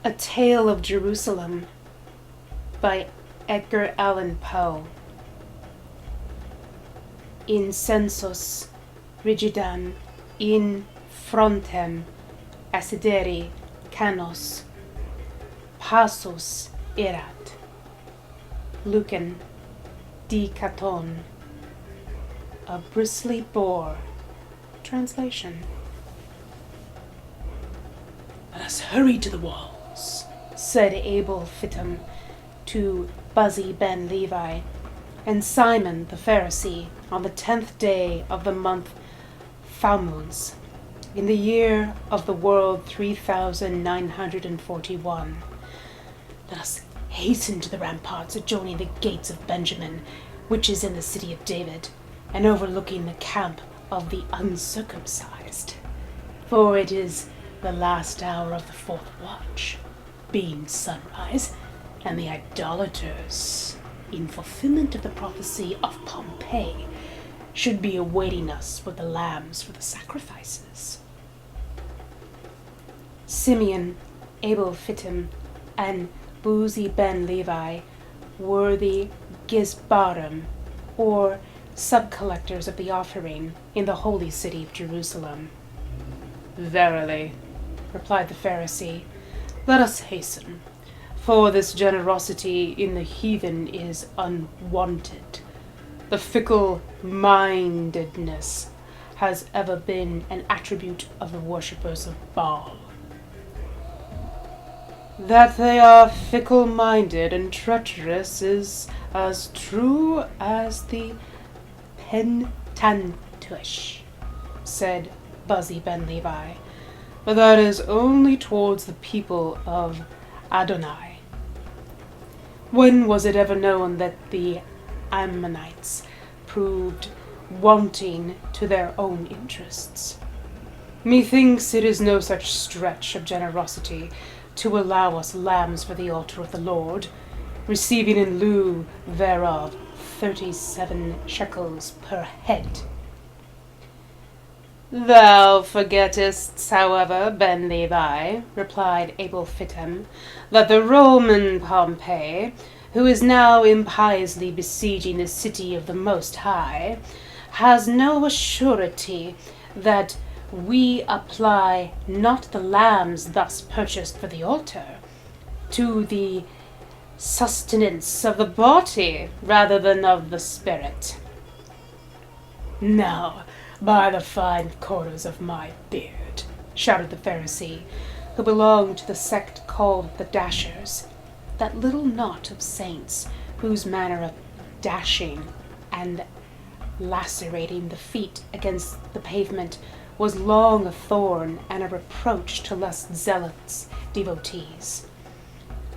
A Tale of Jerusalem by Edgar Allan Poe. Incensus rigidam in frontem accidere canos passus erat. Lucan di Caton. A bristly boar. Translation. "Let us hurry to the walls," said Abel Phittim to Buzzy Ben Levi and Simon the Pharisee on the 10th day of the month Thammuz, in the year of the world 3941. "Let us hasten to the ramparts adjoining the gates of Benjamin, which is in the city of David, and overlooking the camp of the uncircumcised. For it is the last hour of the 4th watch, being sunrise, and the idolaters, in fulfillment of the prophecy of Pompey, should be awaiting us with the lambs for the sacrifices." Simeon, Abel Phittim, and Buzzy Ben Levi were the Gizbarim, or sub-collectors of the offering in the holy city of Jerusalem. "Verily," replied the Pharisee, "let us hasten, for this generosity in the heathen is unwonted. The fickle-mindedness has ever been an attribute of the worshippers of Baal." "That they are fickle-minded and treacherous is as true as the Pentateuch," said Buzzy Ben Levi, "but that is only towards the people of Adonai. When was it ever known that the Ammonites proved wanting to their own interests? Methinks it is no such stretch of generosity to allow us lambs for the altar of the Lord, receiving in lieu thereof 37 shekels per head." "Thou forgettest, however, Ben Levi," replied Abel Phittim, "that the Roman Pompey, who is now impiously besieging the city of the Most High, has no assurity that we apply not the lambs thus purchased for the altar to the sustenance of the body rather than of the spirit. Now, by the 5 corners of my beard," shouted the Pharisee, who belonged to the sect called the Dashers, that little knot of saints whose manner of dashing and lacerating the feet against the pavement was long a thorn and a reproach to less zealous devotees,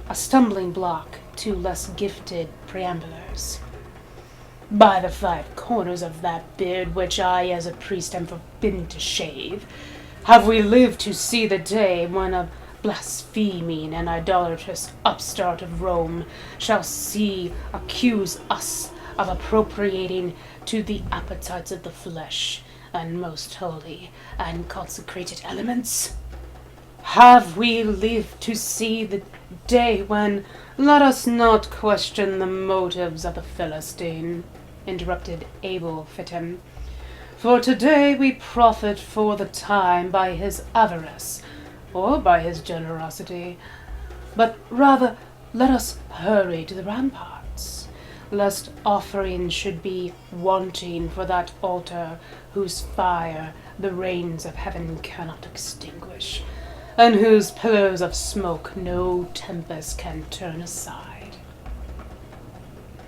a stumbling block to less gifted preamblers. "By the 5 corners of that beard which I as a priest am forbidden to shave, have we lived to see the day when a blaspheming and idolatrous upstart of Rome shall accuse us of appropriating to the appetites of the flesh and most holy and consecrated elements? Have we lived to see the day when—" "Let us not question the motives of the Philistine," interrupted Abel Phittim, "for today we profit for the time by his avarice, or by his generosity. But rather let us hurry to the ramparts, lest offering should be wanting for that altar whose fire the rains of heaven cannot extinguish, and whose pillars of smoke no tempest can turn aside."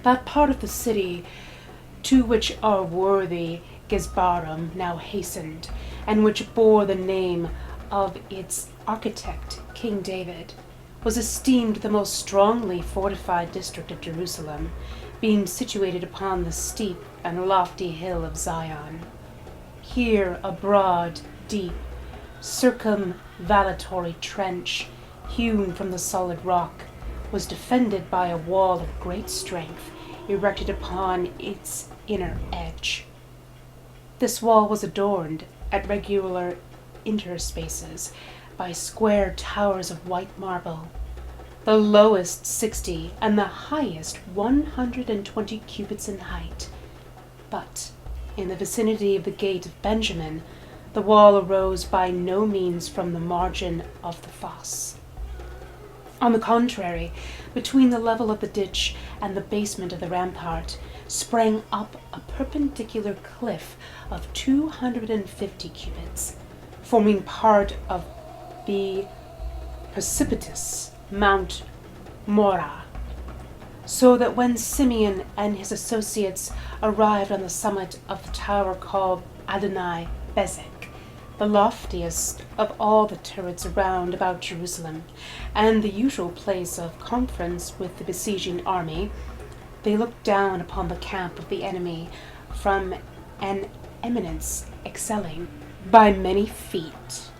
That part of the city to which our worthy Gizbarim now hastened, and which bore the name of its architect, King David, was esteemed the most strongly fortified district of Jerusalem, being situated upon the steep and lofty hill of Zion. Here a broad, deep, circumvallatory trench, hewn from the solid rock, was defended by a wall of great strength, erected upon its inner edge. This wall was adorned, at regular interspaces, by square towers of white marble, the lowest 60 and the highest 120 cubits in height. But in the vicinity of the gate of Benjamin, the wall arose by no means from the margin of the fosse. On the contrary, between the level of the ditch and the basement of the rampart sprang up a perpendicular cliff of 250 cubits, forming part of the precipitous Mount Mora, so that when Simeon and his associates arrived on the summit of the tower called Adonai Bezek, the loftiest of all the turrets round about Jerusalem, and the usual place of conference with the besieging army, they looked down upon the camp of the enemy from an eminence excelling by many feet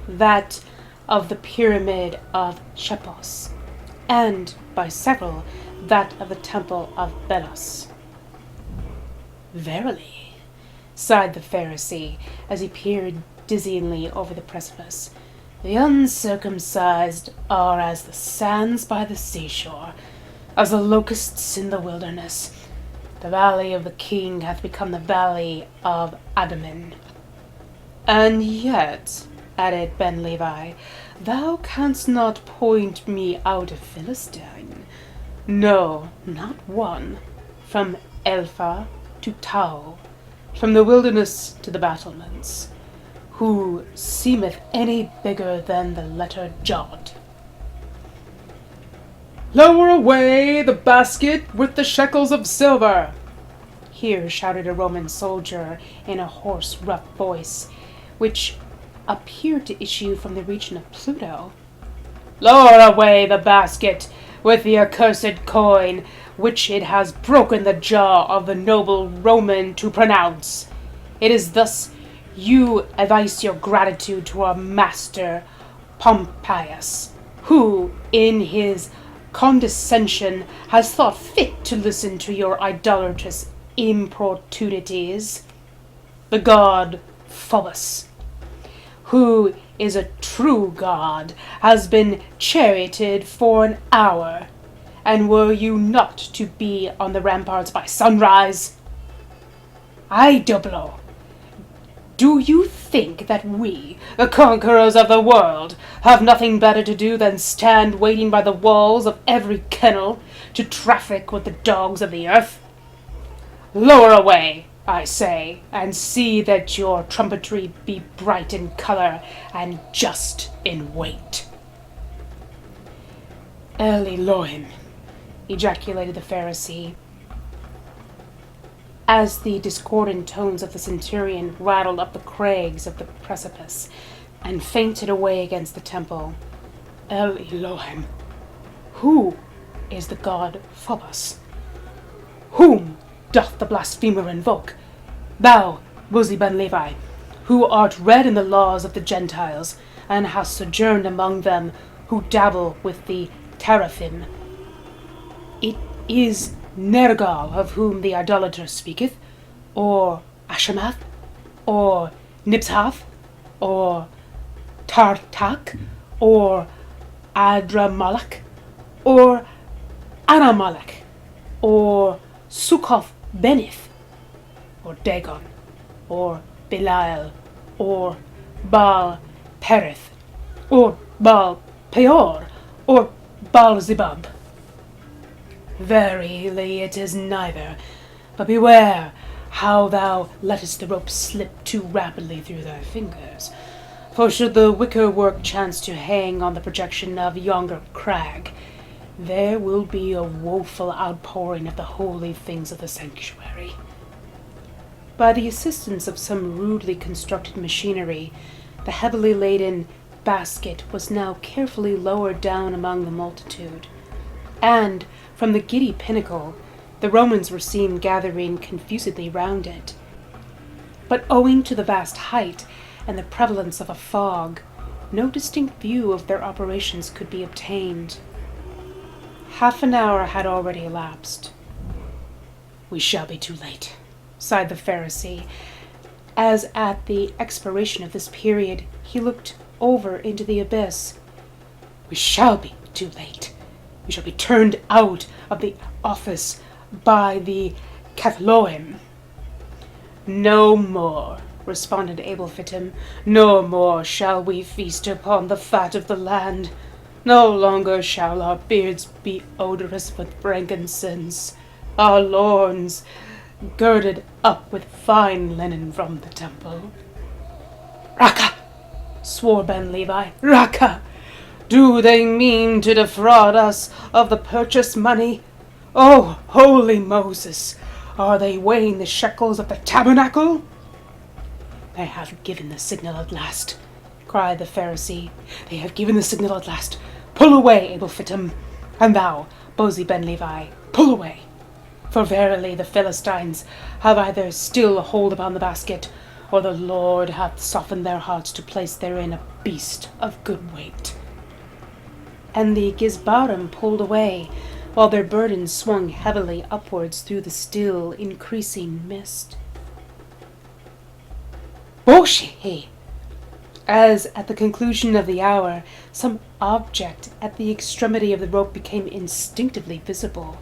that of the pyramid of Shepos, and by several that of the temple of Belos. "Verily," sighed the Pharisee as he peered dizzyingly over the precipice, "the uncircumcised are as the sands by the seashore, as the locusts in the wilderness. The valley of the king hath become the valley of Abaddon." "And yet," added Ben Levi, "thou canst not point me out a Philistine. No, not one. From Elpha to Tau, from the wilderness to the battlements, who seemeth any bigger than the letter Jod." "Lower away the basket with the shekels of silver!" here shouted a Roman soldier in a hoarse, rough voice, which appeared to issue from the region of Pluto. "Lower away the basket with the accursed coin, which it has broken the jaw of the noble Roman to pronounce. It is thus you evince your gratitude to our master Pompeius, who, in his condescension, has thought fit to listen to your idolatrous importunities. The god Phobos, who is a true god, has been charioted for an hour, and were you not to be on the ramparts by sunrise? Ay, Doblo, do you think that we, the conquerors of the world, have nothing better to do than stand waiting by the walls of every kennel to traffic with the dogs of the earth? Lower away, I say, and see that your trumpetry be bright in color and just in weight." "El Elohim," ejaculated the Pharisee, as the discordant tones of the centurion rattled up the crags of the precipice and fainted away against the temple. "El Elohim, who is the god Phobos? Whom doth the blasphemer invoke? Thou, Buzi ben Levi, who art read in the laws of the Gentiles, and hast sojourned among them who dabble with the teraphim. It is Nergal of whom the idolater speaketh, or Ashamath, or Nibshath, or Tartak, or Adramalek, or Anamalek, or Sukhoth Benith, or Dagon, or Belial, or Baal Perith, or Baal Peor, or Baal Zebub. Verily it is neither, but beware how thou lettest the rope slip too rapidly through thy fingers. For should the wicker work chance to hang on the projection of yonder crag, there will be a woeful outpouring of the holy things of the sanctuary." By the assistance of some rudely constructed machinery, the heavily laden basket was now carefully lowered down among the multitude, and from the giddy pinnacle the Romans were seen gathering confusedly round it. But owing to the vast height and the prevalence of a fog, no distinct view of their operations could be obtained. Half an hour had already elapsed. "We shall be too late," sighed the Pharisee, as at the expiration of this period he looked over into the abyss. We shall be too late. We shall be turned out of the office by the Cathloim. No more, responded Abel Fittim. No more shall we feast upon the fat of the land. No longer shall our beards be odorous with frankincense, our loins girded up with fine linen from the temple. Raka! Swore Ben Levi. Raka! Do they mean to defraud us of the purchase money? Oh, holy Moses! Are they weighing the shekels of the tabernacle? They have given the signal at last, cried the Pharisee. They have given the signal at last. Pull away, Abel Fittim, and thou, Bozi Ben Levi, pull away. For verily the Philistines have either still a hold upon the basket, or the Lord hath softened their hearts to place therein a beast of good weight. And the Gizbarim pulled away, while their burden swung heavily upwards through the still increasing mist. Boshi! As at the conclusion of the hour, some object at the extremity of the rope became instinctively visible.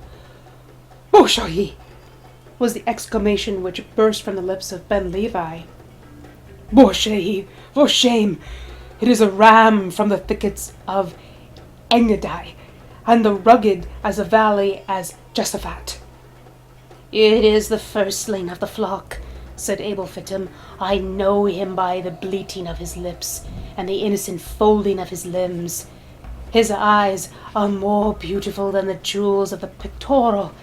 Boshahi! Was the exclamation which burst from the lips of Ben Levi. Boshahi! For shame! It is a ram from the thickets of Engadai, and the rugged as a valley as Josaphat. It is the firstling of the flock, said Abel Fittim. I know him by the bleating of his lips, and the innocent folding of his limbs. His eyes are more beautiful than the jewels of the pectoral,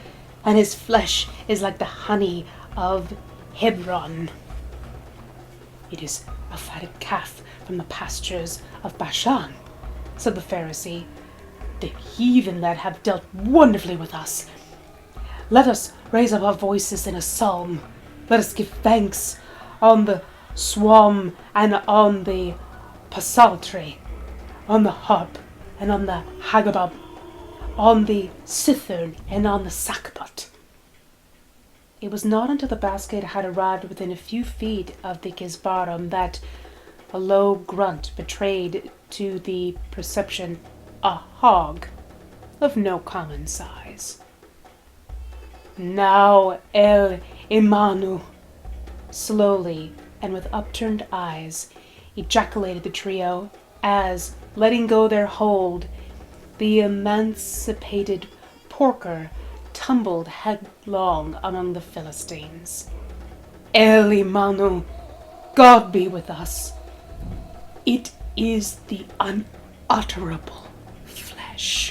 and his flesh is like the honey of Hebron. It is a fatted calf from the pastures of Bashan, said the Pharisee. The heathen that have dealt wonderfully with us. Let us raise up our voices in a psalm. Let us give thanks on the swam and on the psaltery, on the harp and on the hagabab, on the cithern and on the sackbut. It was not until the basket had arrived within a few feet of the Gizbarim that a low grunt betrayed to the perception a hog of no common size. Now El Imanu, slowly and with upturned eyes, ejaculated the trio as, letting go their hold, the emancipated porker tumbled headlong among the Philistines. El Imanu, God be with us. It is the unutterable flesh.